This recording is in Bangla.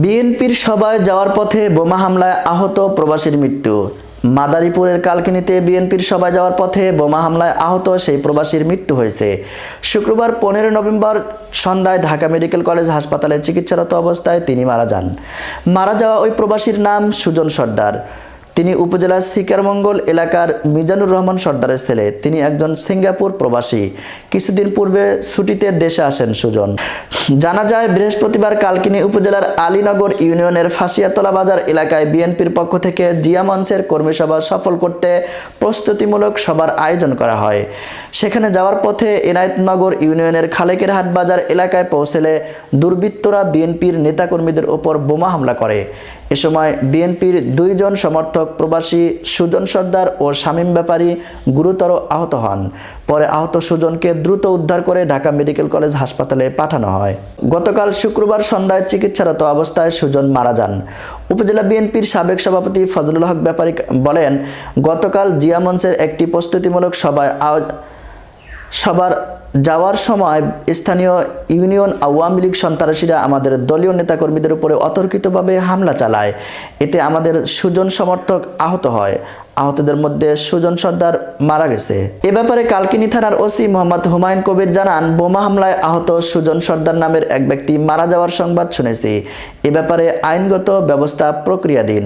বিএনপির সভায় যাওয়ার পথে বোমা হামলায় আহত প্রবাসীর মৃত্যু। মাদারীপুরের কালকিনিতে বিএনপির সভায় যাওয়ার পথে বোমা হামলায় আহত সেই প্রবাসীর মৃত্যু হয়েছে। শুক্রবার 15 নভেম্বর সন্ধ্যায় ঢাকা মেডিকেল কলেজ হাসপাতালে চিকিৎসারত অবস্থায় তিনি মারা যান। মারা যাওয়া ওই প্রবাসীর নাম সুজন সর্দার। তিনি উপজেলার শিকারমঙ্গল এলাকার মিজানুর রহমান সর্দারের ছেলে। তিনি একজন সিঙ্গাপুর প্রবাসী। কিছুদিন পূর্বে ছুটিতে দেশে আসেন সুজন। জানা যায়, বৃহস্পতিবার কালকিনি উপজেলার আলীনগর ইউনিয়নের ফাঁসিয়াতলা বাজার এলাকায় বিএনপির পক্ষ থেকে জিয়া মঞ্চের কর্মী সভা সফল করতে প্রস্তুতিমূলক সভার আয়োজন করা হয়। সেখানে যাওয়ার পথে এনায়েতনগর ইউনিয়নের খালেকের হাট বাজার এলাকায় পৌঁছলে দুর্বৃত্তরা বিএনপির নেতাকর্মীদের ওপর বোমা হামলা করে। এ সময় বিএনপির দুইজন সমর্থক প্রবাসী সুজন সর্দার ও শামীম ব্যাপারী গুরুতর আহত হন। পরে আহত সুজনকে দ্রুত উদ্ধার করে ঢাকা মেডিকেল কলেজ হাসপাতালে পাঠানো হয়। গতকাল শুক্রবার সন্ধ্যায় চিকিৎসারত অবস্থায় সুজন মারা যান। উপজেলা বিএনপির সাবেক সভাপতি ফজলুল হক ব্যাপারী বলেন, গতকাল জিয়া মঞ্চের একটি প্রস্তুতিমূলক সবার যাওয়ার সময় স্থানীয় ইউনিয়ন আওয়ামী লীগ সন্ত্রাসীরা আমাদের দলীয় নেতাকর্মীদের উপরে অতর্কিতভাবে হামলা চালায়। এতে আমাদের সুজন সমর্থক আহত হয়। আহতদের মধ্যে সুজন সর্দার মারা গেছে। এ ব্যাপারে কালকিনি থানার ওসি মোহাম্মদ হুমায়ুন কবির জানান, বোমা হামলায় আহত সুজন সর্দার নামের এক ব্যক্তি মারা যাওয়ার সংবাদ শুনেছি। এ ব্যাপারে আইনগত ব্যবস্থা প্রক্রিয়াধীন।